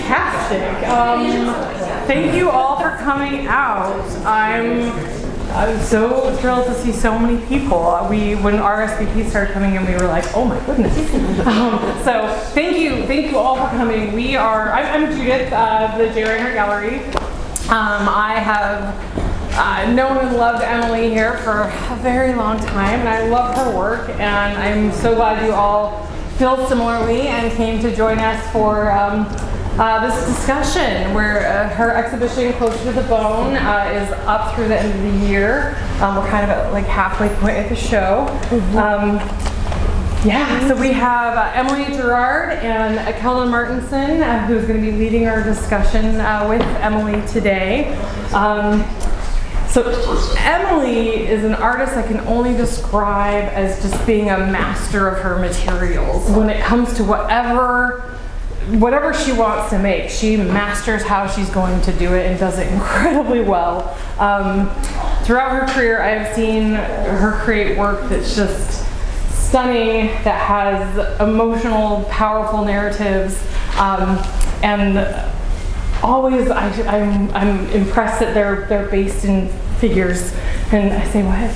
Fantastic. Thank you all for coming out. I'm so thrilled to see so many people. When RSVP started coming in, we were like, oh my goodness. So thank you all for coming. I'm Judith, the J. Rinehart Gallery. I have known and loved Emily here for a very long time, and I love her work, and I'm so glad you all feel similarly and came to join us for this discussion where her exhibition Closer to the Bone is up through the end of the year. We're kind of at like halfway point of the show. So we have Emily Gherard and Kelda Martensen, who's going to be leading our discussion with Emily today. So Emily is an artist I can only describe as just being a master of her materials. When it comes to whatever she wants to make, she masters how she's going to do it and does it incredibly well. Throughout her career, I have seen her create work that's just stunning, that has emotional, powerful narratives, and always I'm impressed that they're based in figures, and I say what?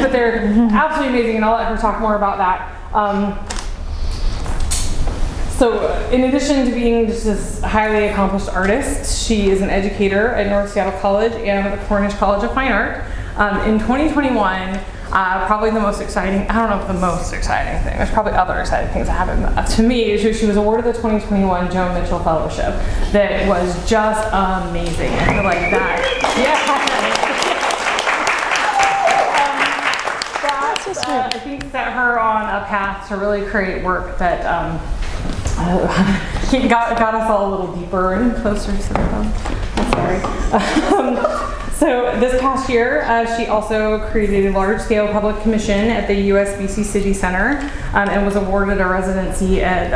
But they're absolutely amazing, and I'll let her talk more about that. So in addition to being just this highly accomplished artist, she is an educator at North Seattle College and at the Cornish College of Fine Art. In 2021, probably the most exciting, I don't know if the most exciting thing, there's probably other exciting things that happened. To me, she was awarded the 2021 Joan Mitchell Fellowship that was just amazing. I feel like that. I think set her on a path to really create work that got us all a little deeper and closer to the bone. I'm sorry. So this past year, she also created a large-scale public commission at the USBC City Center and was awarded a residency at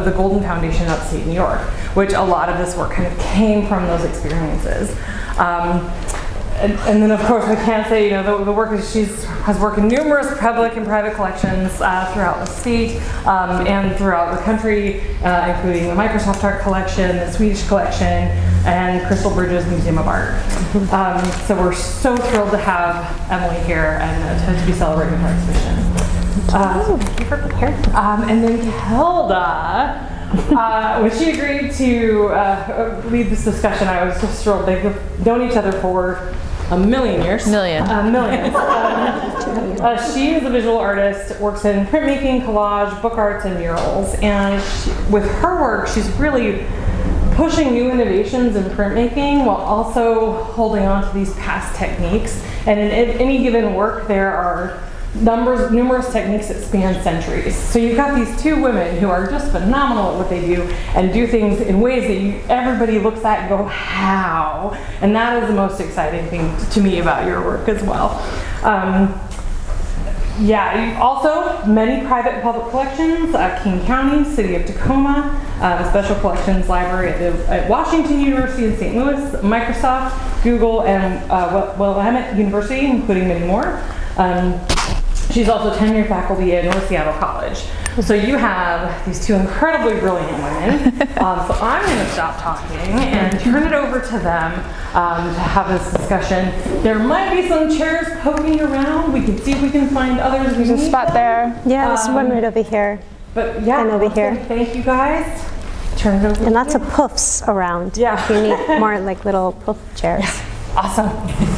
the Golden Foundation in upstate New York, which a lot of this work kind of came from those experiences. And then, of course, we can't say, the work that she has worked in numerous public and private collections throughout the state and throughout the country, including the Microsoft Art Collection, the Swedish Collection, and Crystal Bridges Museum of Art. So we're so thrilled to have Emily here and to be celebrating her exhibition. Thank you for being here. And then Kelda. When she agreed to lead this discussion, I was just thrilled. They've known each other for a million years. Millions. She is a visual artist, works in printmaking, collage, book arts, and murals. And with her work, she's really pushing new innovations in printmaking while also holding on to these past techniques. And in any given work, there are numerous techniques that span centuries. So you've got these two women who are just phenomenal at what they do and do things in ways that everybody looks at and go, how? And that is the most exciting thing to me about your work as well. Also many private and public collections, King County, City of Tacoma, the Special Collections Library at Washington University in St. Louis, Microsoft, Google, and Willamette University, including many more. She's also tenured faculty at North Seattle College. So you have these two incredibly brilliant women. So I'm going to stop talking and turn it over to them to have this discussion. There might be some chairs poking around. We can see if we can find others. There's a spot there. Yeah, there's one right over here. But yeah, and over here. Thank you guys. Turn it over. And lots of puffs around. Yeah. If you need more like little puff chairs. Yeah. Awesome.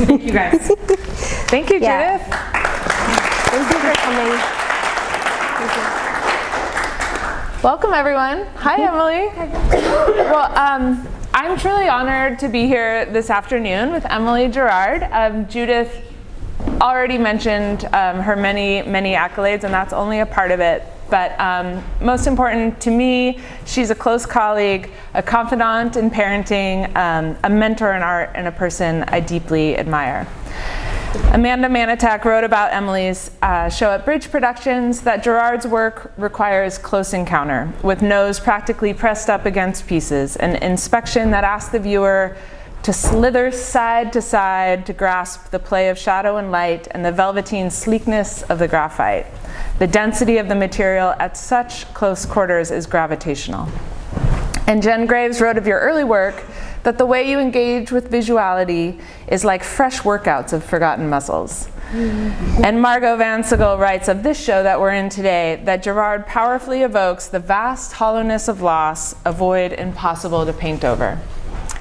Thank you guys. Thank you, Judith. Thank you for coming. Welcome, everyone. Hi, Emily. Well, I'm truly honored to be here this afternoon with Emily Gherard. Judith already mentioned her many accolades, and that's only a part of it. But most important to me, she's a close colleague, a confidant in parenting, a mentor in art, and a person I deeply admire. Amanda Manitak wrote about Emily's show at Bridge Productions that Gherard's work requires close encounter, with nose practically pressed up against pieces, an inspection that asks the viewer to slither side to side to grasp the play of shadow and light and the velveteen sleekness of the graphite. The density of the material at such close quarters is gravitational. And Jen Graves wrote of your early work that the way you engage with visuality is like fresh workouts of forgotten muscles. And Margot Van Siegel writes of this show that we're in today that Gherard powerfully evokes the vast hollowness of loss, a void impossible to paint over.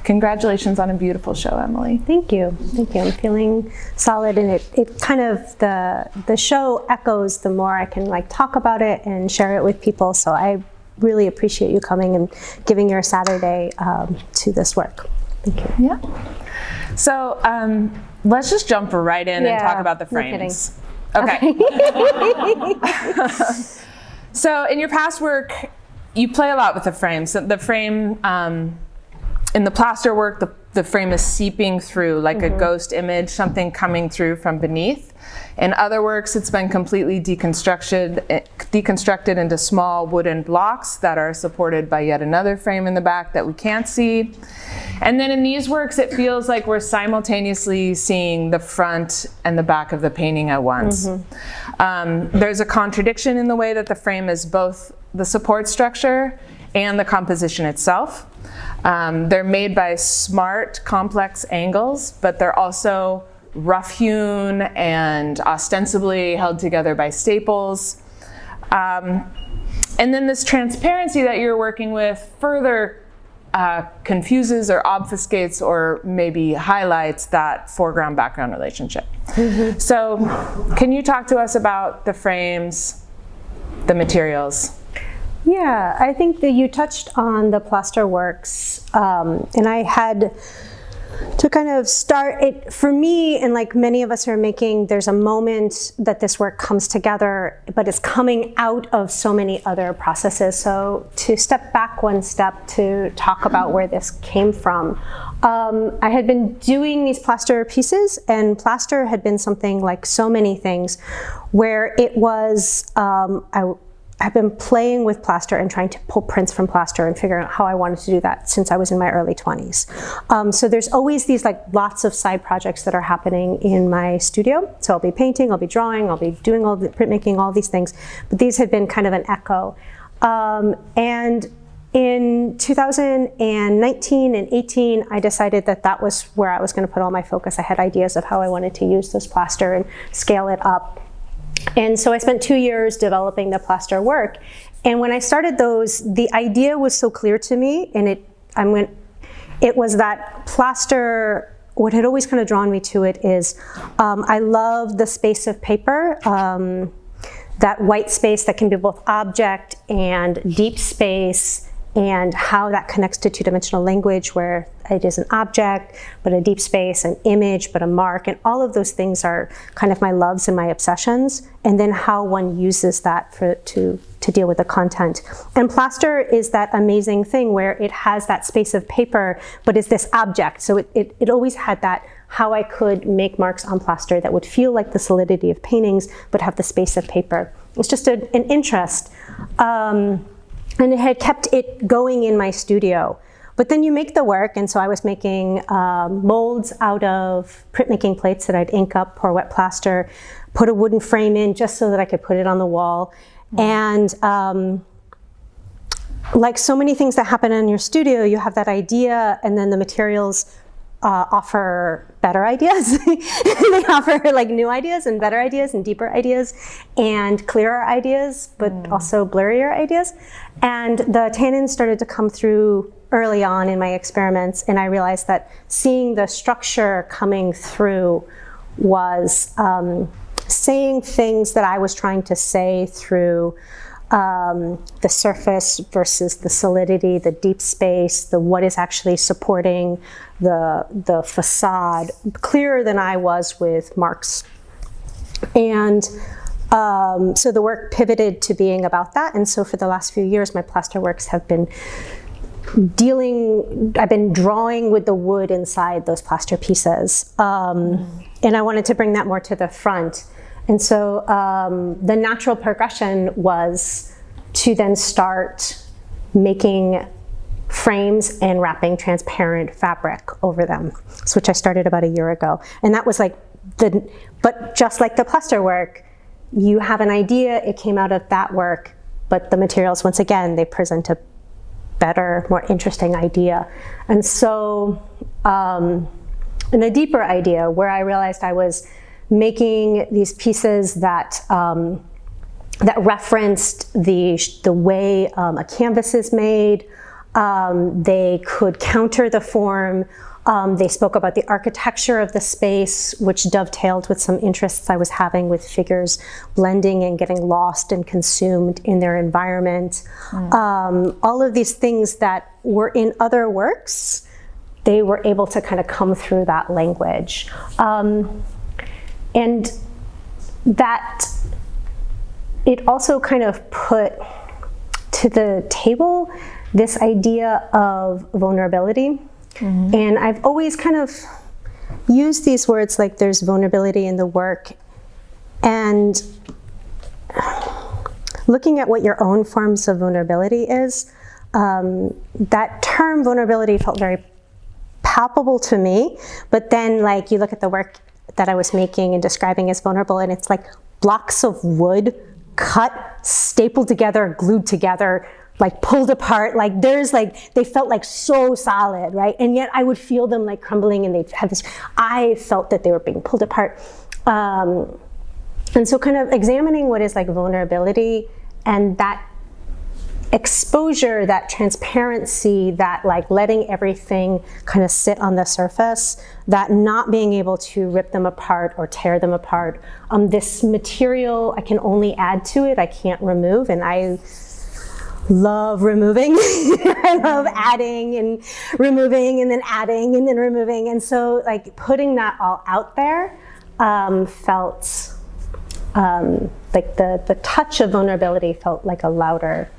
Congratulations on a beautiful show, Emily. Thank you. Thank you. I'm feeling solid, and it kind of, the show echoes the more I can like talk about it and share it with people. So I really appreciate you coming and giving your Saturday to this work. Thank you. Yeah. So let's just jump right in and talk about the frames. No okay. So in your past work, you play a lot with the frames. So the frame, in the plaster work, the frame is seeping through like a ghost image, something coming through from beneath. In other works, it's been completely deconstructed into small wooden blocks that are supported by yet another frame in the back that we can't see. And then in these works, it feels like we're simultaneously seeing the front and the back of the painting at once. There's a contradiction in the way that the frame is both the support structure and the composition itself. They're made by smart, complex angles, but they're also rough-hewn and ostensibly held together by staples. And then this transparency that you're working with further confuses or obfuscates or maybe highlights that foreground-background relationship. So can you talk to us about the frames, the materials? Yeah, I think that you touched on the plaster works, and I had to kind of start it for me, and like many of us are making, there's a moment that this work comes together, but it's coming out of so many other processes. So to step back one step to talk about where this came from, I had been doing these plaster pieces, and plaster had been something like so many things where it was, I've been playing with plaster and trying to pull prints from plaster and figuring out how I wanted to do that since I was in my early 20s. So there's always these like lots of side projects that are happening in my studio. So I'll be painting, I'll be drawing, I'll be doing all the printmaking, all these things. But these had been kind of an echo. And in 2019 and 18, I decided that that was where I was going to put all my focus. I had ideas of how I wanted to use this plaster and scale it up. And so I spent 2 years developing the plaster work. And when I started those, the idea was so clear to me, and it was that plaster, what had always kind of drawn me to it is, I love the space of paper, that white space that can be both object and deep space, and how that connects to two-dimensional language where it is an object, but a deep space, an image, but a mark, and all of those things are kind of my loves and my obsessions, and then how one uses that to deal with the content. And plaster is that amazing thing where it has that space of paper, but is this object. So it always had that, how I could make marks on plaster that would feel like the solidity of paintings, but have the space of paper. It's just an interest. And it had kept it going in my studio. But then you make the work, and so I was making molds out of printmaking plates that I'd ink up, pour wet plaster, put a wooden frame in just so that I could put it on the wall. And like so many things that happen in your studio, you have that idea, and then the materials offer better ideas. They offer like new ideas and better ideas and deeper ideas and clearer ideas, but also blurrier ideas. And the tannins started to come through early on in my experiments, and I realized that seeing the structure coming through was saying things that I was trying to say through the surface versus the solidity, the deep space, the what is actually supporting the facade, clearer than I was with marks. And so the work pivoted to being about that. And so for the last few years, my plaster works have been I've been drawing with the wood inside those plaster pieces. And I wanted to bring that more to the front. And so the natural progression was to then start making frames and wrapping transparent fabric over them, which I started about a year ago. And that was like but just like the plaster work, you have an idea, it came out of that work, but the materials, once again, they present a better, more interesting idea. And so, in a deeper idea, where I realized I was making these pieces that that referenced the way a canvas is made. They could counter the form. They spoke about the architecture of the space, which dovetailed with some interests I was having with figures blending and getting lost and consumed in their environment. All of these things that were in other works, they were able to kind of come through that language. And that it also kind of put to the table this idea of vulnerability. And I've always kind of used these words like there's vulnerability in the work, and looking at what your own forms of vulnerability is, that term vulnerability felt very palpable to me, but then like you look at the work that I was making and describing as vulnerable, and it's like blocks of wood cut, stapled together, glued together, like pulled apart, like there's like, they felt like so solid, right? And yet I would feel them like crumbling, and they'd have this, I felt that they were being pulled apart. And so kind of examining what is like vulnerability and that exposure, that transparency, that like letting everything kind of sit on the surface, that not being able to rip them apart or tear them apart. This material, I can only add to it, I can't remove, and I love removing. I love adding and removing and then adding and then removing. And so like putting that all out there felt like the touch of vulnerability felt like a louder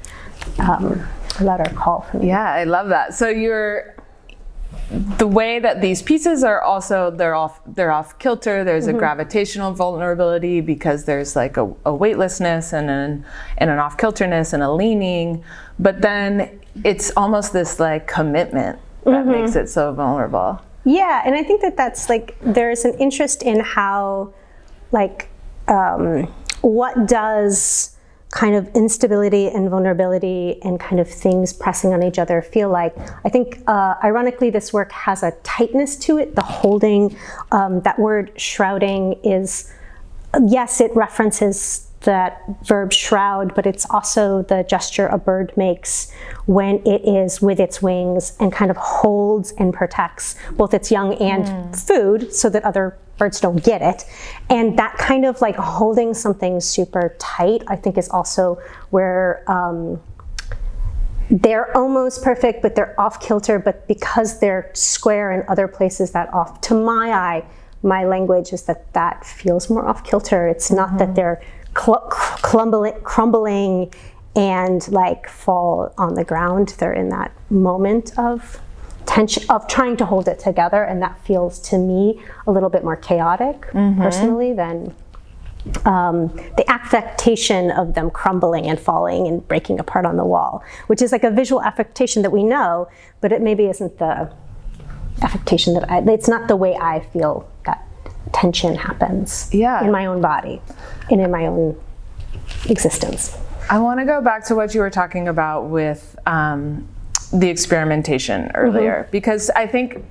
call for me. Yeah, I love that. So the way that these pieces are also, they're off kilter. There's a gravitational vulnerability because there's like a weightlessness and an off kilterness and a leaning, but then it's almost this like commitment that makes it so vulnerable. Yeah, and I think that's like, there's an interest in how like what does kind of instability and vulnerability and kind of things pressing on each other feel like. I think ironically this work has a tightness to it. The holding, that word shrouding is, yes, it references that verb shroud, but it's also the gesture a bird makes when it is with its wings and kind of holds and protects both its young and food so that other birds don't get it. And that kind of like holding something super tight, I think, is also where they're almost perfect, but they're off kilter, but because they're square in other places, that off, to my eye, my language is that feels more off kilter. It's not that they're crumbling and like fall on the ground. They're in that moment of tension, of trying to hold it together, and that feels to me a little bit more chaotic personally than the affectation of them crumbling and falling and breaking apart on the wall, which is like a visual affectation that we know, but it maybe isn't the affectation that it's not the way I feel that tension happens in my own body and in my own existence. I want to go back to what you were talking about with the experimentation earlier, because I think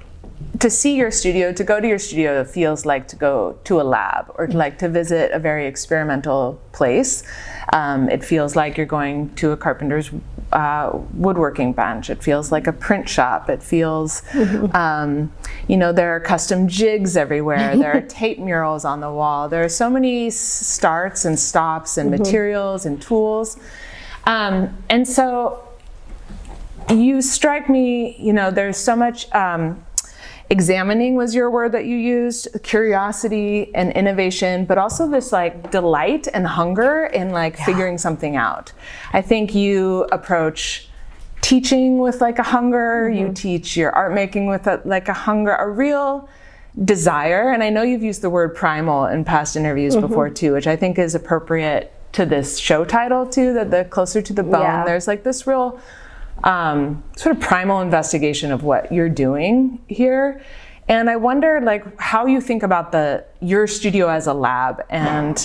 to see your studio, to go to your studio feels like to go to a lab or like to visit a very experimental place. It feels like you're going to a carpenter's woodworking bench. It feels like a print shop. It feels, you know, there are custom jigs everywhere. There are tape murals on the wall. There are so many starts and stops and materials and tools. And so you strike me, you know, there's so much, examining was your word that you used, curiosity and innovation, but also this like delight and hunger in like figuring something out. I think you approach teaching with like a hunger, you teach your art making with like a hunger, a real desire. And I know you've used the word primal in past interviews before too, which I think is appropriate to this show title too, that the closer to the bone, there's like this real sort of primal investigation of what you're doing here. And I wonder like how you think about your studio as a lab, and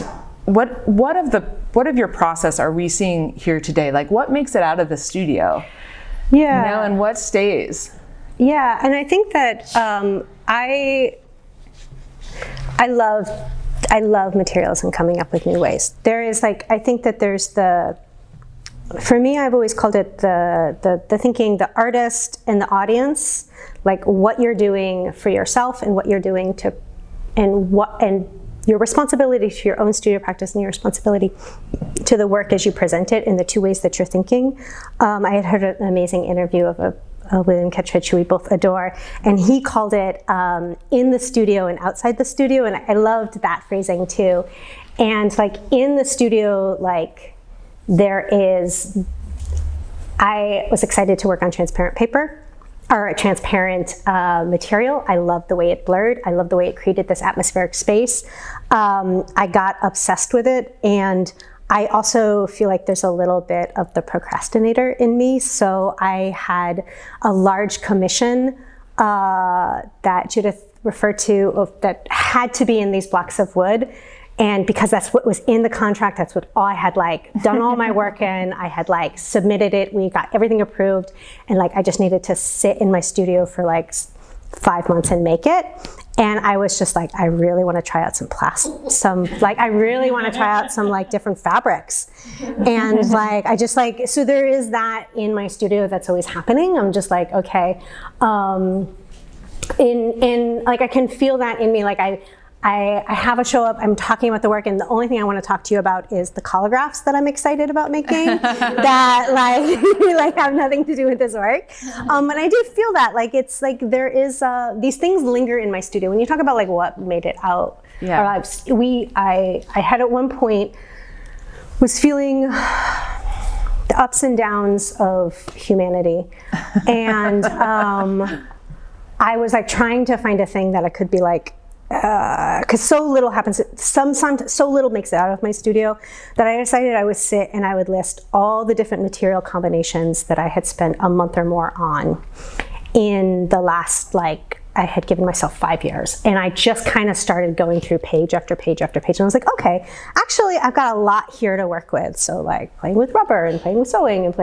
what of your process are we seeing here today? Like what makes it out of the studio? Yeah. And what stays. Yeah, and I think that I love materials and coming up with new ways. There is I think that there's for me, I've always called it the thinking, the artist and the audience, what you're doing for yourself and what you're doing and your responsibility to your own studio practice and your responsibility to the work as you present it in the two ways that you're thinking. I had heard an amazing interview of William Kittredge, who we both adore, and he called it in the studio and outside the studio, and I loved that phrasing too. And in the studio, I was excited to work on transparent paper, or a transparent material. I loved the way it blurred. I loved the way it created this atmospheric space. I got obsessed with it, and I also feel like there's a little bit of the procrastinator in me. So I had a large commission that Judith referred to that had to be in these blocks of wood. And because that's what was in the contract, that's what I had done all my work in. I had submitted it. We got everything approved, and I just needed to sit in my studio for 5 months and make it. And I was just I really want to try out I really want to try out some different fabrics. And I just so there is that in my studio that's always happening. I'm just okay. I can feel that in me. I have a show up, I'm talking about the work, and the only thing I want to talk to you about is the collagraphs that I'm excited about making that have nothing to do with this work. And I do feel that it's there is these things linger in my studio. When you talk about what made it out, I had at one point was feeling the ups and downs of humanity, and I was trying to find a thing that I could be because so little happens, so little makes it out of my studio, that I decided I would sit and I would list all the different material combinations that I had spent a month or more on in the last, I had given myself 5 years. And I just kind of started going through page after page after page. And I was okay, actually I've got a lot here to work with. So playing with rubber and playing with sewing and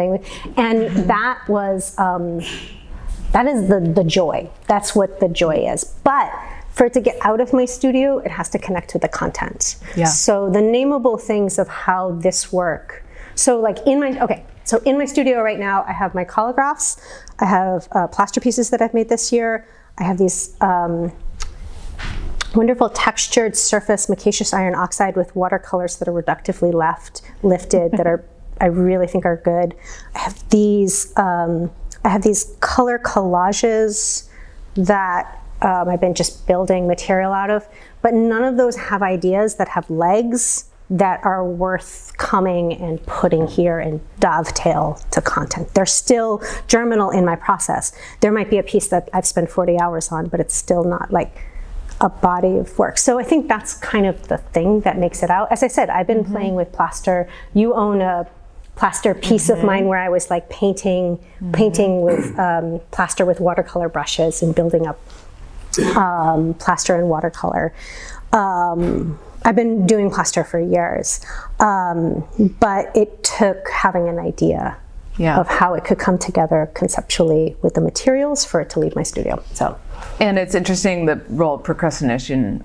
and that was, that is the joy. That's what the joy is. But for it to get out of my studio, it has to connect with the content. Yeah. So the nameable things of how this work. So in my studio right now, I have my collagraphs. I have plaster pieces that I've made this year. I have these wonderful textured surface micaceous iron oxide with watercolors that are reductively lifted that I really think are good. I have these color collages that I've been just building material out of, but none of those have ideas that have legs that are worth coming and putting here and dovetail to content. They're still germinal in my process. There might be a piece that I've spent 40 hours on, but it's still not a body of work. So I think that's kind of the thing that makes it out. As I said, I've been playing with plaster. You own a plaster piece of mine where I was painting with plaster with watercolor brushes and building up plaster and watercolor. I've been doing plaster for years, but it took having an idea of how it could come together conceptually with the materials for it to leave my studio. So, and it's interesting the role procrastination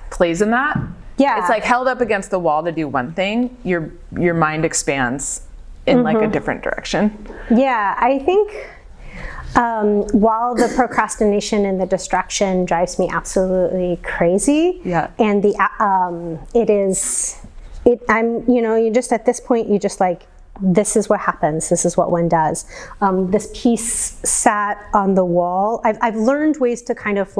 plays in that. Yeah, it's held up against the wall to do one thing, your mind expands in a different direction. Yeah, I think while the procrastination and the distraction drives me absolutely crazy, and you just at this point you just this is what happens. This is what one does. This piece sat on the wall. I've learned ways to kind of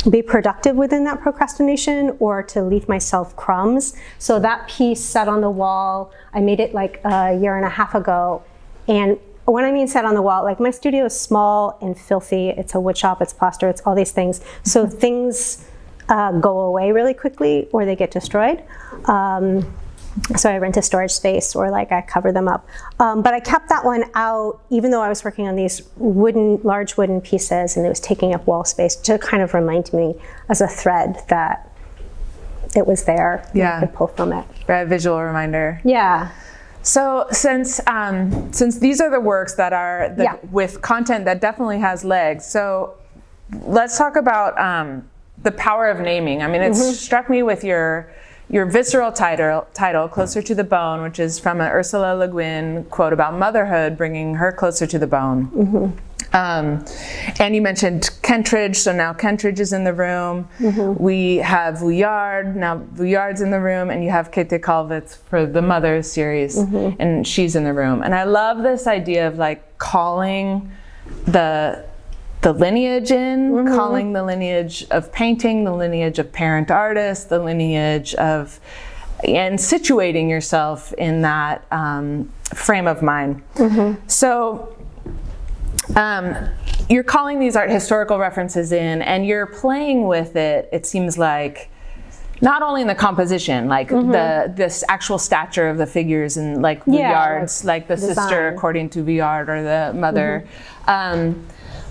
be productive within that procrastination, or to leave myself crumbs. So that piece sat on the wall. I made it a year and a half ago. And when I mean sat on the wall, my studio is small and filthy. It's a wood shop, it's plaster, it's all these things. So things go away really quickly, or they get destroyed. So I rent a storage space, or I cover them up. But I kept that one out, even though I was working on these large wooden pieces, and it was taking up wall space, to kind of remind me as a thread that it was there. Yeah. I could pull from it. A visual reminder. Yeah. So since these are the works that are with content that definitely has legs, so let's talk about the power of naming. I mean, it struck me with your visceral title, Closer to the Bone, which is from an Ursula Le Guin quote about motherhood, bringing her closer to the bone. And you mentioned Kentridge, so now Kentridge is in the room. We have Gherard, now Gherard's in the room, and you have Käthe Kollwitz for the Mother series, and she's in the room. And I love this idea of like calling the lineage in, calling the lineage of painting, the lineage of parent artists, the lineage of, and situating yourself in that frame of mind. So you're calling these art historical references in, and you're playing with it, it seems like, not only in the composition, like this actual stature of the figures and like Gherard's, like the design. Sister according to Gherard, or the mother.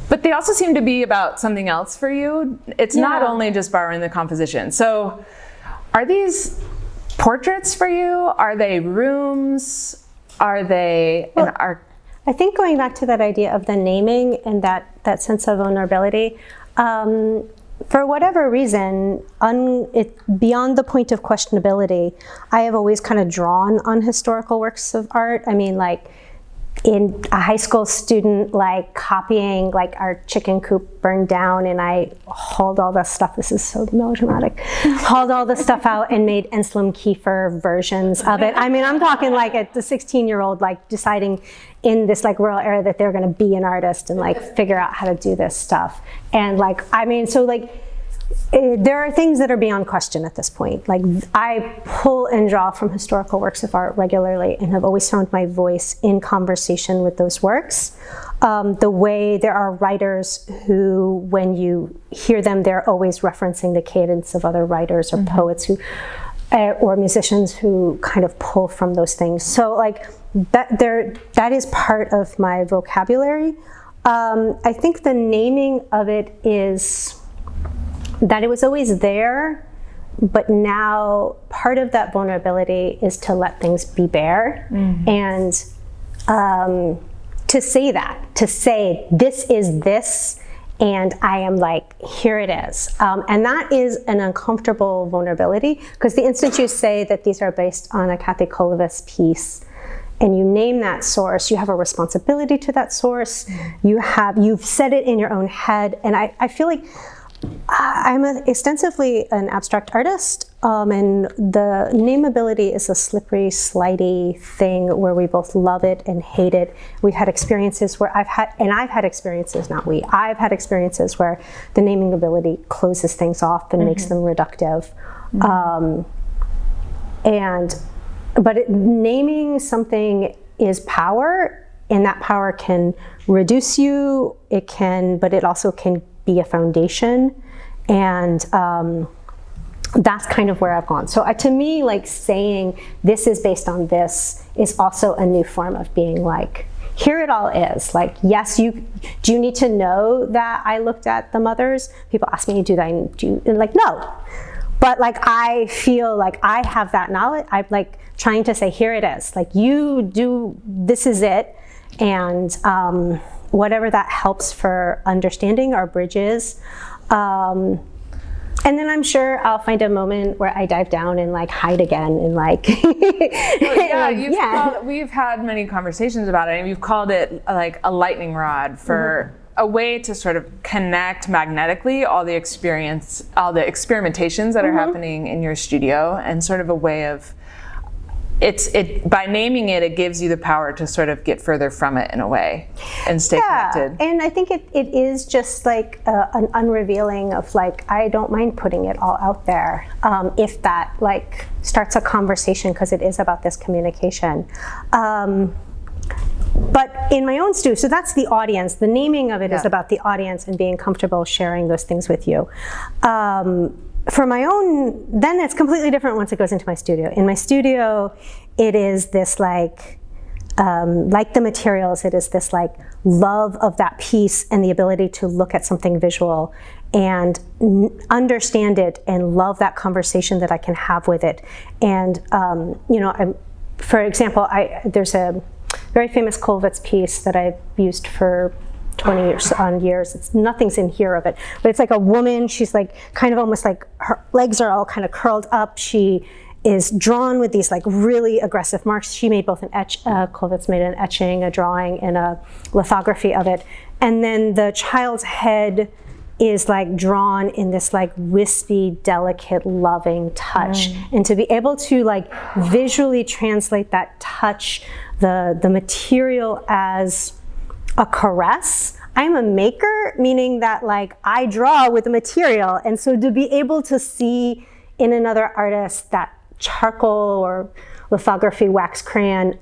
But they also seem to be about something else for you. It's not only just borrowing the composition. So are these portraits for you? Are they rooms? Are they I think going back to that idea of the naming and that sense of vulnerability, for whatever reason, beyond the point of questionability, I have always kind of drawn on historical works of art. I mean, like, in a high school student, like copying like our chicken coop burned down, and I hauled all the stuff, this is so melodramatic, hauled all the stuff out and made Ensslem Kiefer versions of it. I mean, I'm talking like at the 16-year-old, like deciding in this like rural area that they're gonna be an artist and like figure out how to do this stuff. And like, I mean, so like, there are things that are beyond question at this point. Like, I pull and draw from historical works of art regularly and have always found my voice in conversation with those works. The way there are writers who, when you hear them, they're always referencing the cadence of other writers or poets who, or musicians who kind of pull from those things. So like, that is part of my vocabulary. I think the naming of it is that it was always there, but now part of that vulnerability is to let things be bare and to say this is this, and I am like, here it is. And that is an uncomfortable vulnerability, because the instant you say that these are based on a Käthe Kollwitz piece, and you name that source, you have a responsibility to that source. You've said it in your own head, and I feel like I'm extensively an abstract artist, and the nameability is a slippery, slidey thing where we both love it and hate it. We've had experiences where I've had experiences where the naming ability closes things off and makes them reductive. But naming something is power, and that power can reduce you, but it also can be a foundation, and that's kind of where I've gone. So to me, like, saying this is based on this is also a new form of being like, here it all is. Like, yes, do you need to know that I looked at the mothers? People ask me, and like, no. But like, I feel like I have that knowledge. I'm like trying to say, here it is. Like, this is it. And whatever that helps for understanding our bridges. And then I'm sure I'll find a moment where I dive down and like hide again and like. We've had many conversations about it, and you've called it like a lightning rod for a way to sort of connect magnetically all the experimentations that are happening in your studio, and sort of a way of, by naming it, it gives you the power to sort of get further from it in a way and stay connected. And I think it is just like an unrevealing of like, I don't mind putting it all out there if that like starts a conversation, because it is about this communication. But in my own studio, so that's the audience. The naming of it is about the audience and being comfortable sharing those things with you. For my own, then it's completely different once it goes into my studio. In my studio, it is this like the materials, it is this like love of that piece and the ability to look at something visual and understand it and love that conversation that I can have with it. And for example, there's a very famous Kollwitz piece that I've used for 20 years. Nothing's in here of it, but it's like a woman. She's like kind of almost like her legs are all kind of curled up. She is drawn with these like really aggressive marks. She made both Kollwitz made an etching, a drawing, and a lithography of it. And then the child's head is like drawn in this like wispy, delicate, loving touch. And to be able to like visually translate that touch, the material as a caress. I'm a maker, meaning that like I draw with the material. And so to be able to see in another artist that charcoal or lithography, wax crayon,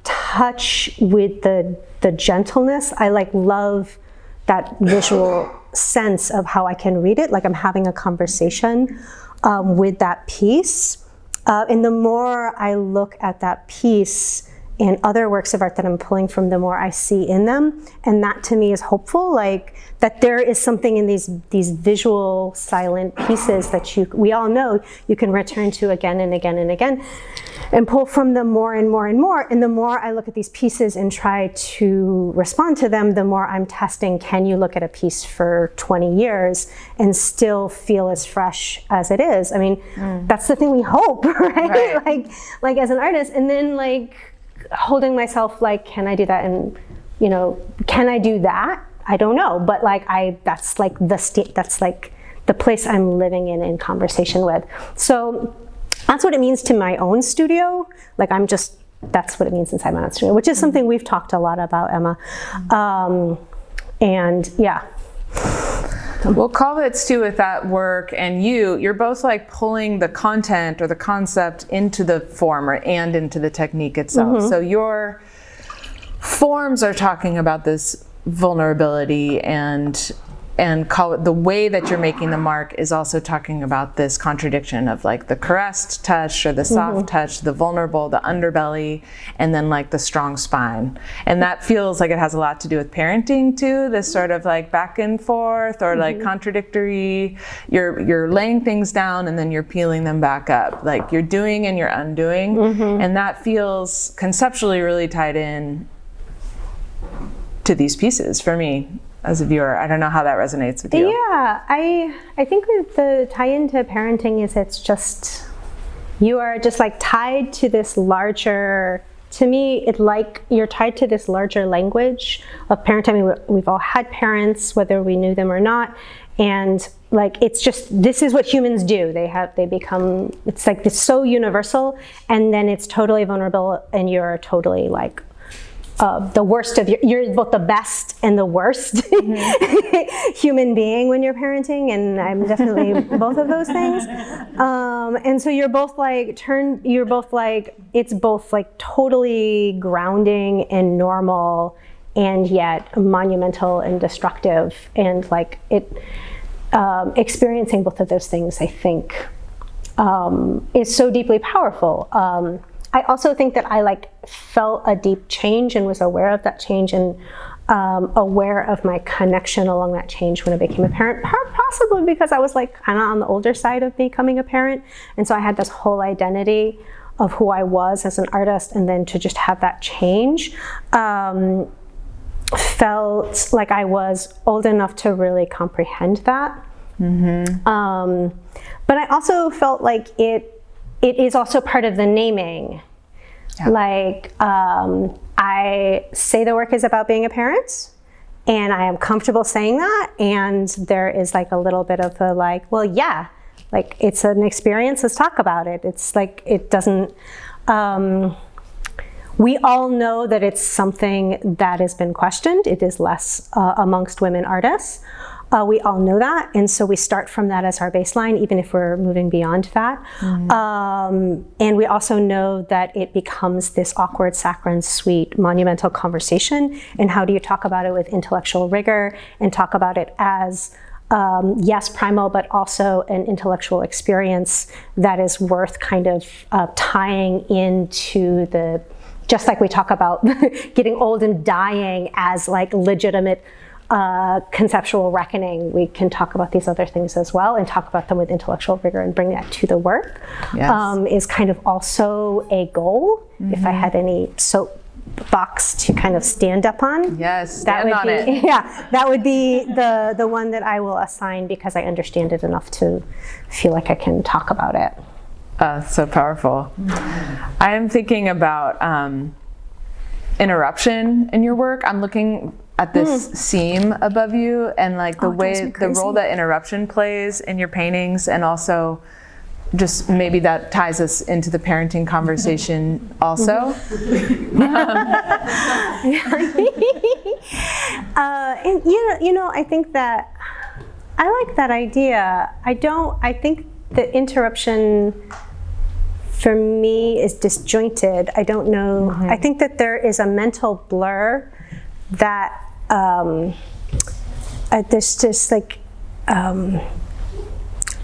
touch with the gentleness, I like love that visual sense of how I can read it, like I'm having a conversation with that piece. And the more I look at that piece and other works of art that I'm pulling from, the more I see in them. And that to me is hopeful, like that there is something in these visual silent pieces that we all know you can return to again and again and again and pull from them more and more and more. And the more I look at these pieces and try to respond to them, the more I'm testing, can you look at a piece for 20 years and still feel as fresh as it is? I mean, that's the thing we hope, right? Like as an artist, and then like holding myself like, can I do that? And, you know, can I do that? I don't know, but like that's like the state, that's like the place I'm living in conversation with. So that's what it means to my own studio. Like that's what it means inside my own studio, which is something we've talked a lot about, Emma. And yeah. Well, Kollwitz too with that work, and you're both like pulling the content or the concept into the form and into the technique itself. So your forms are talking about this vulnerability, and the way that you're making the mark is also talking about this contradiction of like the caressed touch or the soft touch, the vulnerable, the underbelly, and then like the strong spine. And that feels like it has a lot to do with parenting too, this sort of like back and forth or like contradictory, you're laying things down and then you're peeling them back up. Like you're doing and you're undoing. And that feels conceptually really tied in to these pieces for me as a viewer. I don't know how that resonates with you. Yeah, I think that the tie-in to parenting is it's just, you are just like tied to this larger, to me, it like you're tied to this larger language of parenting. I mean, we've all had parents, whether we knew them or not. And like, it's just, this is what humans do. They become, it's like, it's so universal. And then it's totally vulnerable and you're totally like, the worst of you're both the best and the worst human being when you're parenting, and I'm definitely both of those things. And so you're both like it's both like totally grounding and normal, and yet monumental and destructive, and like it experiencing both of those things, I think, is so deeply powerful. I also think that I like felt a deep change and was aware of that change and aware of my connection along that change when I became a parent, possibly because I was like kind of on the older side of becoming a parent. And so I had this whole identity of who I was as an artist, and then to just have that change felt like I was old enough to really comprehend that. But I also felt like it is also part of the naming. Yeah. Like, I say the work is about being a parent, and I am comfortable saying that, and there is like a little bit of the like, well, yeah, like it's an experience, let's talk about it. It's like, it doesn't, we all know that it's something that has been questioned. It is less amongst women artists. We all know that, and so we start from that as our baseline, even if we're moving beyond that. And we also know that it becomes this awkward, saccharine, sweet, monumental conversation. And how do you talk about it with intellectual rigor and talk about it as, yes, primal, but also an intellectual experience that is worth kind of tying into the, just like we talk about getting old and dying as like legitimate conceptual reckoning, we can talk about these other things as well and talk about them with intellectual rigor and bring that to the work. Yes. Is kind of also a goal. If I had any soapbox to kind of stand up on. Yes, that stand would on be, it. Yeah, that would be the one that I will assign because I understand it enough to feel like I can talk about it. So powerful. I am thinking about interruption in your work. I'm looking at this seam above you and like the way, the role that interruption plays in your paintings, and also just maybe that ties us into the parenting conversation also. And you know, I think that I like that idea. I think the interruption for me is disjointed. I don't know. I think that there is a mental blur that there's just like,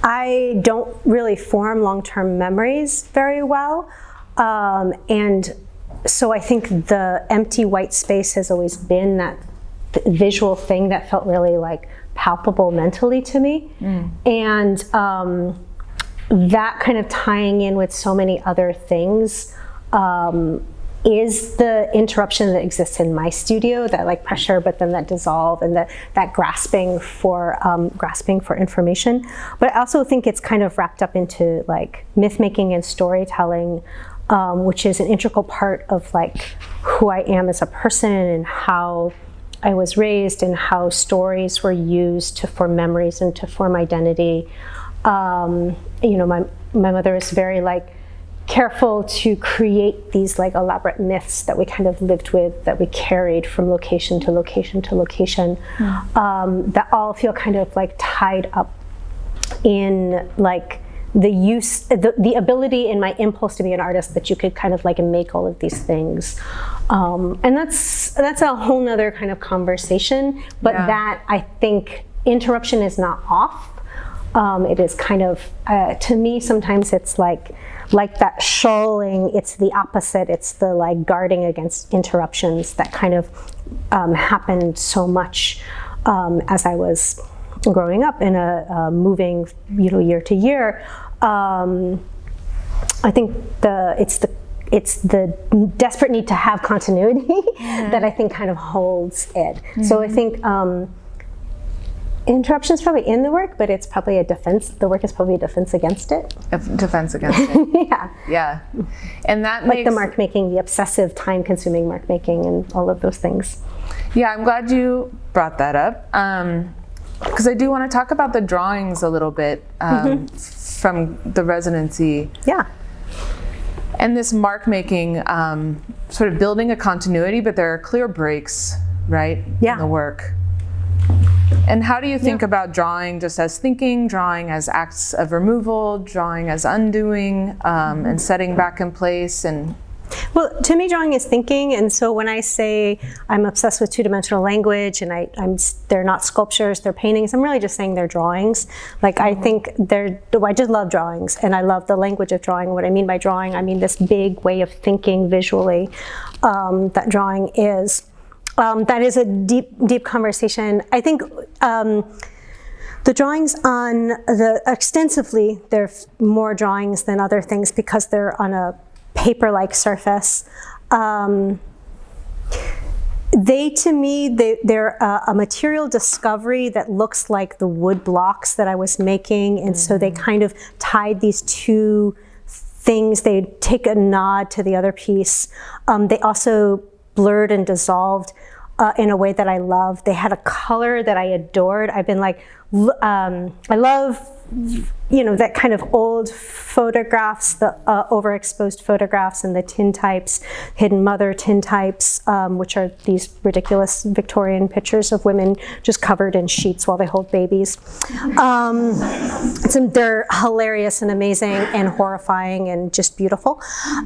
I don't really form long-term memories very well. And so I think the empty white space has always been that visual thing that felt really like palpable mentally to me. And that kind of tying in with so many other things is the interruption that exists in my studio, that like pressure, but then that dissolve and that grasping for information. But I also think it's kind of wrapped up into like myth making and storytelling, which is an integral part of like who I am as a person and how I was raised and how stories were used to form memories and to form identity. You know, my mother is very like careful to create these like elaborate myths that we kind of lived with, that we carried from location to location to location, that all feel kind of like tied up in like the use, the ability in my impulse to be an artist, that you could kind of like make all of these things. And that's a whole nother kind of conversation, but that I think interruption is not off. It is kind of, to me, sometimes it's like that shoaling, it's the opposite. It's the like guarding against interruptions that kind of happened so much as I was growing up in a moving, you know, year to year. I think it's the desperate need to have continuity that I think kind of holds it. So I think interruption's probably in the work, but it's probably a defense. The work is probably a defense against it. A defense against it. Yeah. And that like makes the mark making, the obsessive time-consuming mark making, and all of those things. Yeah, I'm glad you brought that up, because I do want to talk about the drawings a little bit from the residency. Yeah. And this mark making, sort of building a continuity, but there are clear breaks, right? Yeah. In the work. And how do you think about drawing just as thinking, drawing as acts of removal, drawing as undoing, and setting back in place? And well, to me, drawing is thinking, and so when I say I'm obsessed with two-dimensional language, and they're not sculptures, they're paintings, I'm really just saying they're drawings. Like I think I just love drawings, and I love the language of drawing. What I mean by drawing, I mean this big way of thinking visually that drawing is. That is a deep conversation. I think the drawings on extensively, there are more drawings than other things because they're on a paper-like surface. To me, they're a material discovery that looks like the wood blocks that I was making, and so they kind of tied these two things. They take a nod to the other piece. They also blurred and dissolved in a way that I love. They had a color that I adored. I've been like, I love, you know, that kind of old photographs, the overexposed photographs and the tintypes, hidden mother tintypes, which are these ridiculous Victorian pictures of women just covered in sheets while they hold babies. They're hilarious and amazing and horrifying and just beautiful.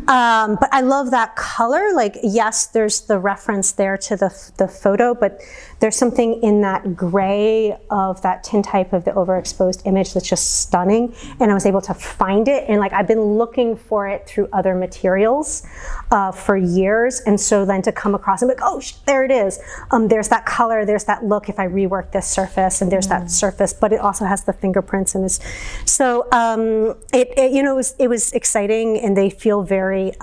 But I love that color. Like, yes, there's the reference there to the photo, but there's something in that gray of that tintype second type of the overexposed image that's just stunning, and I was able to find it, and like I've been looking for it through other materials for years, and so then to come across and be like, oh, there it is. There's that color, there's that look if I rework this surface, and there's that surface, but it also has the fingerprints, and so it was exciting, and they feel very.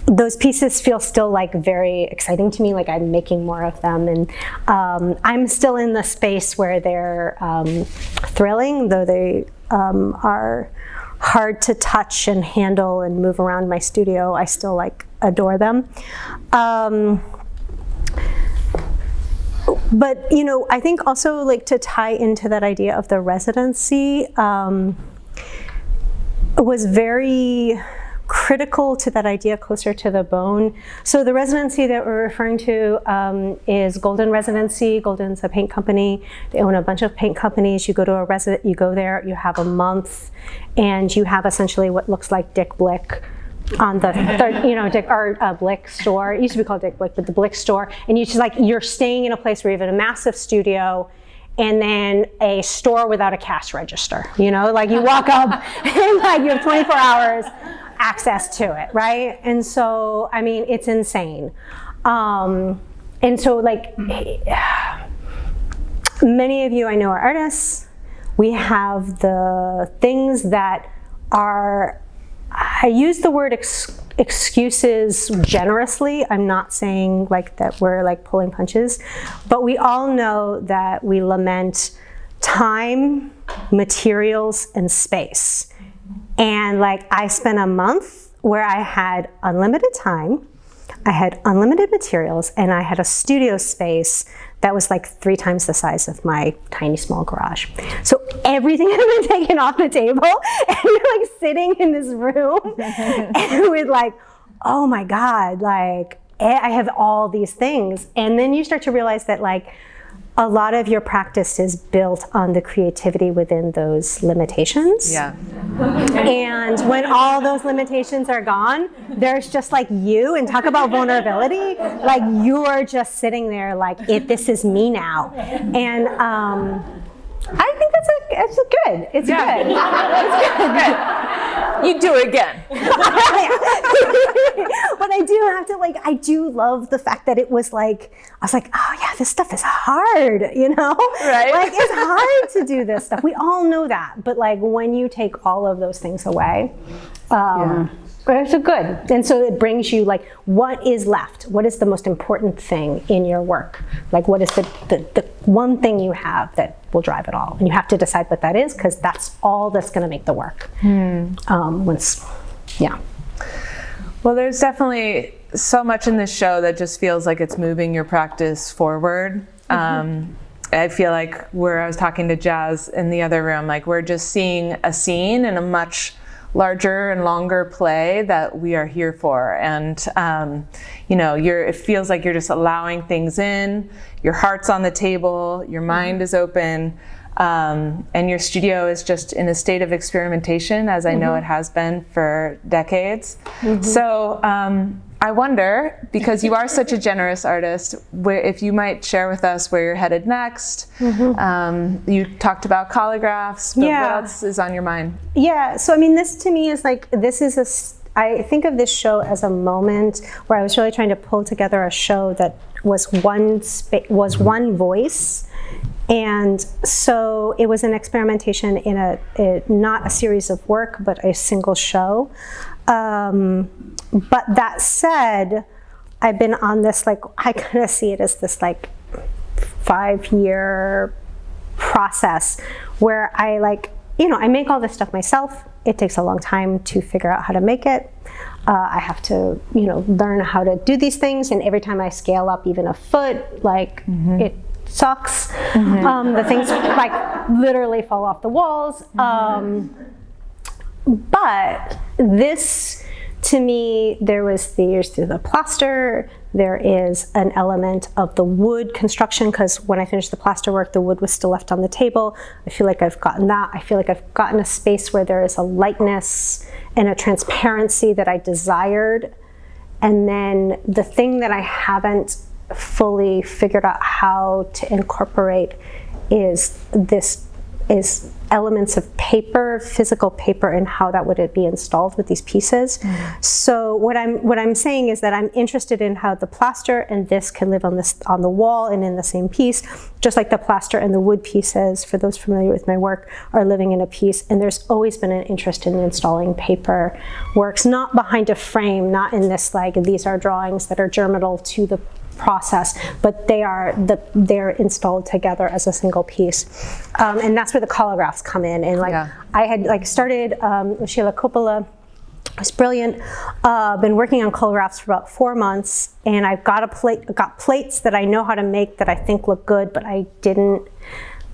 Those pieces feel still like very exciting to me, like I'm making more of them, and I'm still in the space where they're thrilling, though they are hard to touch and handle and move around my studio. I still like adore them. But I think also like to tie into that idea of the residency was very critical to that idea, closer to the bone. So the residency that we're referring to is Golden Residency. Golden's a paint company. They own a bunch of paint companies. You go to you go there, you have a month, and you have essentially what looks like Dick Blick on the Blick store. It used to be called Dick Blick, but the Blick store. And you're staying in a place where you have a massive studio, and then a store without a cash register. Like you walk up and like you have 24 hours access to it, right? And so, I mean, it's insane. And so like many of you I know are artists. We have the things that are, I use the word excuses generously. I'm not saying like that we're like pulling punches, but we all know that we lament time, materials, and space. And like I spent a month where I had unlimited time, I had unlimited materials, and I had a studio space that was like 3 times the size of my tiny small garage. So everything had been taken off the table, and you're like sitting in this room and with like, oh my God, like I have all these things. And then you start to realize that like a lot of your practice is built on the creativity within those limitations. Yeah. And when all those limitations are gone, there's just like you, and talk about vulnerability, like you're just sitting there like, this is me now. And I think it's good. It's good. It's good. You do it again. But I do have to I do love the fact that it was like, I was like, oh yeah, this stuff is hard, Right? Like it's hard to do this stuff. We all know that. But like when you take all of those things away, it's good. And so it brings you like, what is left? What is the most important thing in your work? Like what is the one thing you have that will drive it all? And you have to decide what that is, because that's all that's going to make the work. Well, there's definitely so much in this show that just feels like it's moving your practice forward. I feel like where I was talking to Jazz in the other room, like we're just seeing a scene in a much larger and longer play that we are here for. And, it feels like you're just allowing things in, your heart's on the table, your mind is open, and your studio is just in a state of experimentation, as I know it has been for decades. So I wonder, because you are such a generous artist, if you might share with us where you're headed next. You talked about collagraphs, but what else is on your mind? Yeah, so I mean, this to me is like, I think of this show as a moment where I was really trying to pull together a show that was one voice. And so it was an experimentation in not a series of work, but a single show. But that said, I've been on this, I kind of see it as this 5-year process where I I make all this stuff myself. It takes a long time to figure out how to make it. I have to, learn how to do these things. And every time I scale up even a foot, it sucks. The things literally fall off the walls. But this, to me, there's the plaster, there is an element of the wood construction, because when I finished the plaster work, the wood was still left on the table. I feel like I've gotten that. I feel like I've gotten a space where there is a lightness and a transparency that I desired. And then the thing that I haven't fully figured out how to incorporate is elements of paper, physical paper, and how that would be installed with these pieces. So what I'm saying is that I'm interested in how the plaster and this can live on the wall and in the same piece, just like the plaster and the wood pieces, for those familiar with my work, are living in a piece. And there's always been an interest in installing paper works, not behind a frame, not in this like these are drawings that are germinal to the process, but they're installed together as a single piece, and that's where the collagraphs come in. And I had started with Sheila Coppola. It was brilliant. Been working on collagraphs for about 4 months, and I've got plates that I know how to make that I think look good, but I didn't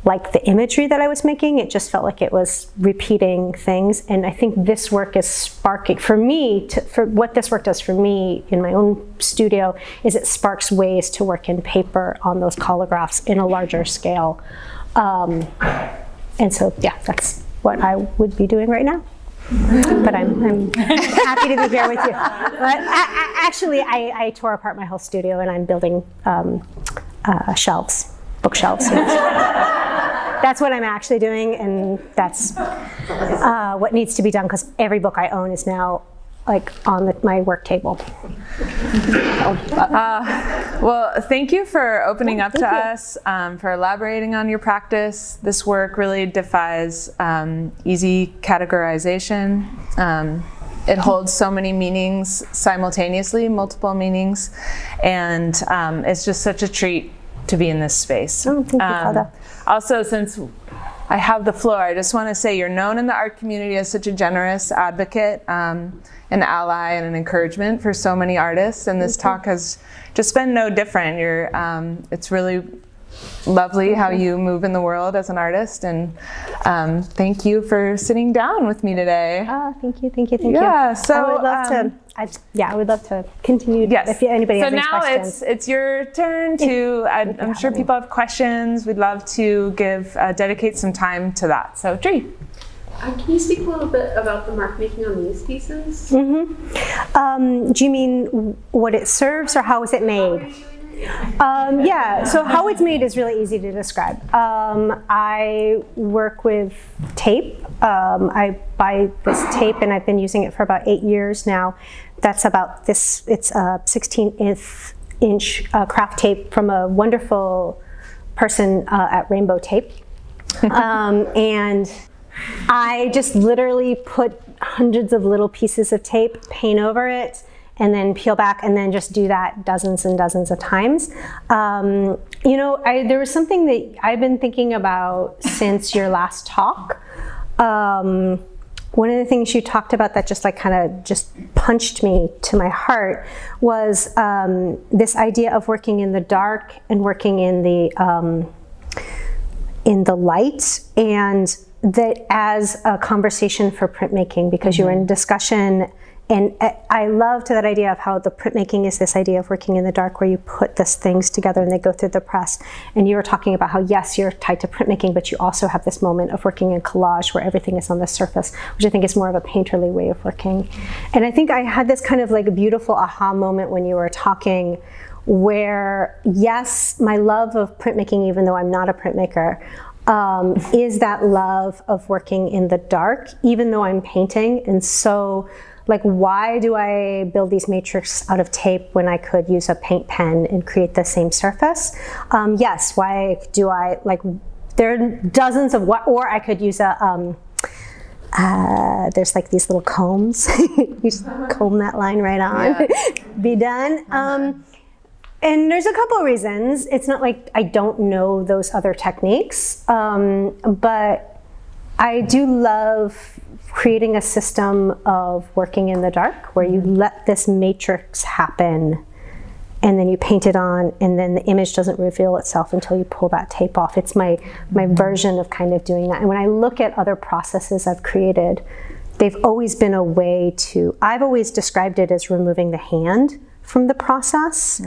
like the imagery that I was making. It just felt like it was repeating things. And I think this work is sparking, for what this work does for me in my own studio, is it sparks ways to work in paper on those collagraphs in a larger scale. And so, yeah, that's what I would be doing right now. But I'm happy to be here with you. But actually, I tore apart my whole studio, and I'm building bookshelves. That's what I'm actually doing, and that's what needs to be done, because every book I own is now on my work table. Well, thank you for opening up to us, for elaborating on your practice. This work really defies easy categorization. It holds so many meanings simultaneously, multiple meanings, and it's just such a treat to be in this space. Oh, thank you, Kelda. Also, since I have the floor, I just want to say you're known in the art community as such a generous advocate, an ally, and an encouragement for so many artists. And this talk has just been no different. It's really lovely how you move in the world as an artist. And thank you for sitting down with me today. Thank you. Yeah, so I would love to. I would love to continue. Yes. If anybody has any So questions. now it's your turn to. I'm sure people have questions. We'd love to dedicate some time to that. So, Dree. Can you speak a little bit about the mark making on these pieces? Mm-hmm. Do you mean what it serves, or how is it made? Yeah, so how it's made is really easy to describe. I work with tape. I buy this tape, and I've been using it for about 8 years now. That's about this. It's a 16-inch craft tape from a wonderful person at Rainbow Tape. And I just literally put hundreds of little pieces of tape, paint over it, and then peel back, and then just do that dozens and dozens of times. There was something that I've been thinking about since your last talk. One of the things you talked about that just just punched me to my heart was this idea of working in the dark and working in the light, and that as a conversation for printmaking, because you were in discussion. And I loved that idea of how the printmaking is this idea of working in the dark, where you put these things together and they go through the press. And you were talking about how, yes, you're tied to printmaking, but you also have this moment of working in collage where everything is on the surface, which I think is more of a painterly way of working. And I think I had this kind of a beautiful aha moment when you were talking, where, yes, my love of printmaking, even though I'm not a printmaker, is that love of working in the dark, even though I'm painting. And so, why do I build these matrix out of tape when I could use a paint pen and create the same surface? Yes, why do I, there are dozens of or I could use there's these little combs. You just comb that line right on, be done. And there's a couple of reasons. It's not like I don't know those other techniques, but I do love creating a system of working in the dark, where you let this matrix happen, and then you paint it on, and then the image doesn't reveal itself until you pull that tape off. It's my version of kind of doing that. And when I look at other processes I've created, they've always been a way to, I've always described it as removing the hand from the process,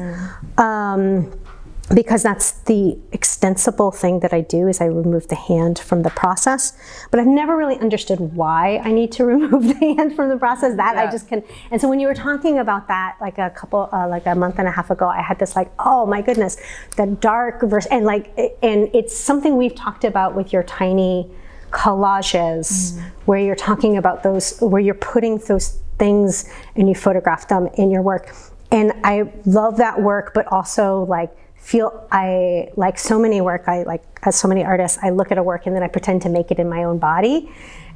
because that's the extensible thing that I do, is I remove the hand from the process. But I've never really understood why I need to remove the hand from the process. That I just can. And so when you were talking about that, like a month and a half ago, I had this like, oh my goodness, the dark verse, and it's something we've talked about with your tiny collages, where you're talking about those, where you're putting those things and you photograph them in your work. And I love that work, but also like so many as so many artists, I look at a work and then I pretend to make it in my own body.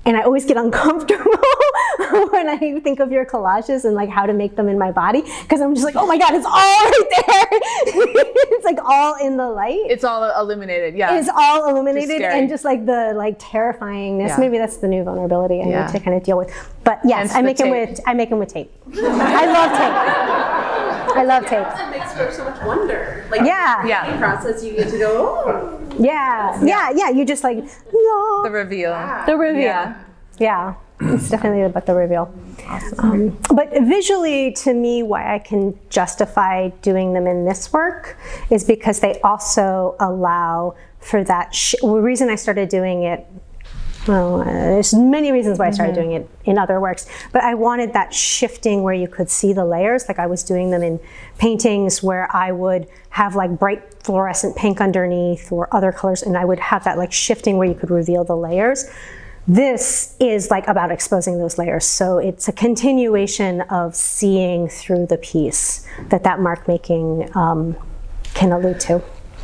And I always get uncomfortable when I think of your collages and like how to make them in my body, because I'm just like, oh my God, it's all right there. It's like all in the light. It's all illuminated, yeah. It's all illuminated, and just like the terrifyingness. Yeah. Maybe that's the new vulnerability I need to kind of deal with. But yes, I make them with tape. I love tape. I love tape. It makes for so much wonder. Like the process, you get to go, oh. Yeah. You just like, no. The reveal. The reveal. Yeah. It's definitely about the reveal. Awesome. But visually, to me, why I can justify doing them in this work is because they also allow for that. The reason I started doing it, well, there's many reasons why I started doing it in other works, but I wanted that shifting where you could see the layers. Like I was doing them in paintings where I would have like bright fluorescent pink underneath or other colors, and I would have that like shifting where you could reveal the layers. This is like about exposing those layers. So it's a continuation of seeing through the piece that mark making can allude to.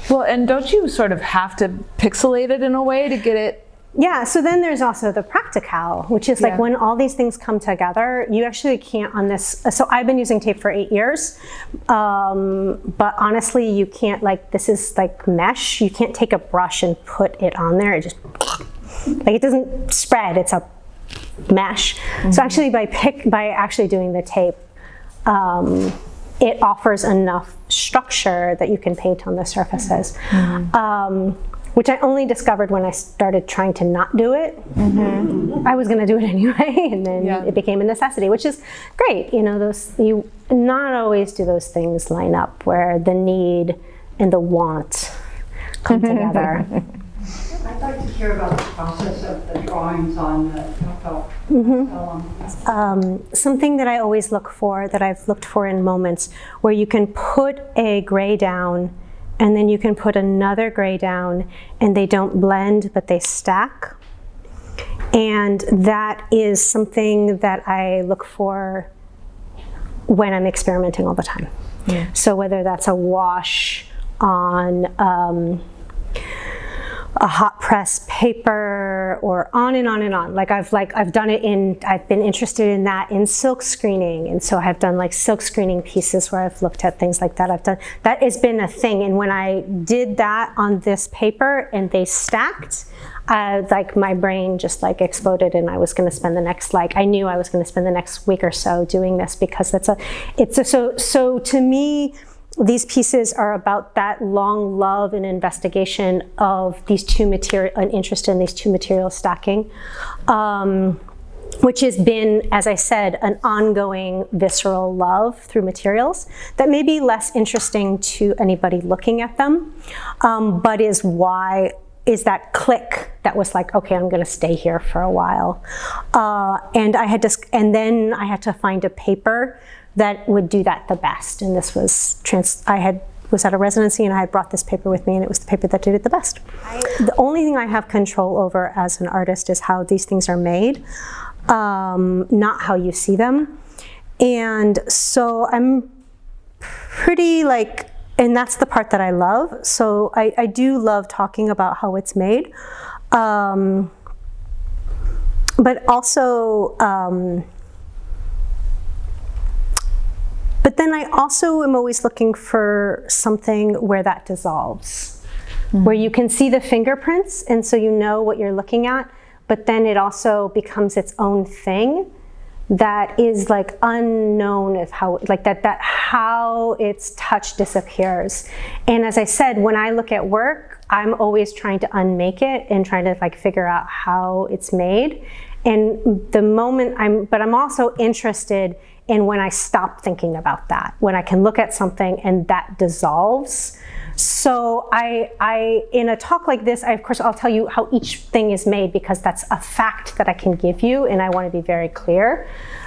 Well, and don't you sort of have to pixelate it in a way to get it? Yeah, so then there's also the practical, which is like when all these things come together, you actually can't on this. So I've been using tape for 8 years, but honestly, you can't, like, this is like mesh. You can't take a brush and put it on there. It just, like, it doesn't spread, it's a mesh. So actually by actually doing the tape, it offers enough structure that you can paint on the surfaces. Which I only discovered when I started trying to not do it. I was gonna do it anyway, and then it became a necessity, which is great. You know, you not always do those things line up where the need and the want come together. I'd like to hear about the process of the drawings on the Something that I always look for, that I've looked for in moments, where you can put a gray down and then you can put another gray down, and they don't blend, but they stack. And that is something that I look for when I'm experimenting all the time. So whether that's a wash on a hot press paper, or on and on and on. I've done it I've been interested in that in silk screening, and so I've done like silk screening pieces where I've looked at things like that. That has been a thing, and when I did that on this paper and they stacked, like my brain just like exploded, and I was going to spend I knew I was going to spend the next week or so doing this, because so to me, these pieces are about that long love and investigation of these two materials, an interest in these two materials stacking, which has been, as I said, an ongoing visceral love through materials that may be less interesting to anybody looking at them, but is that click that was like, okay, I'm going to stay here for a while, and then I had to find a paper that would do that the best. And this was, was at a residency, and I had brought this paper with me, and it was the paper that did it the best. The only thing I have control over as an artist is how these things are made, not how you see them. And so I'm pretty and that's the part that I love. So I do love talking about how it's made. But also, but then I also am always looking for something where that dissolves, where you can see the fingerprints, and so you know what you're looking at, but then it also becomes its own thing that is like unknown of how, like how its touch disappears. And as I said, when I look at work, I'm always trying to unmake it and trying to figure out how it's made. And the moment but I'm also interested in when I stop thinking about that, when I can look at something and that dissolves, So I in a talk like this, of course, I'll tell you how each thing is made because that's a fact that I can give you, and I want to be very clear.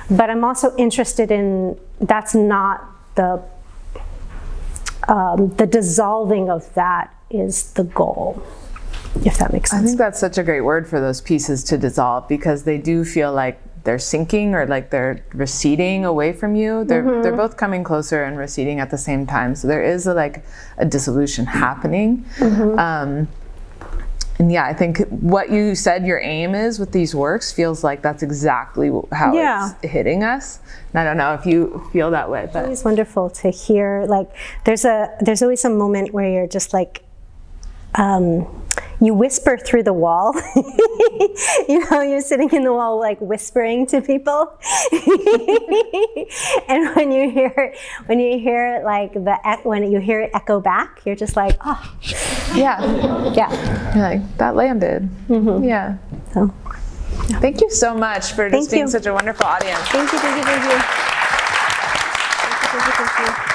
But I'm also interested in that's not the dissolving of that is the goal, if that makes sense. I think that's such a great word for those pieces to dissolve, because they do feel like they're sinking or like they're receding away from you. They're both coming closer and receding at the same time. So there is a dissolution happening. And yeah, I think what you said your aim is with these works feels like that's exactly how it's hitting us. And I don't know if you feel that way, but It's always wonderful to hear, like, there's always a moment where you're just like, you whisper through the wall. You're sitting in the wall, like whispering to people. And when you hear it echo back, you're just like, oh, yeah. You're like, that landed. Yeah. So, Thank you so much for just being such a wonderful audience. thank you.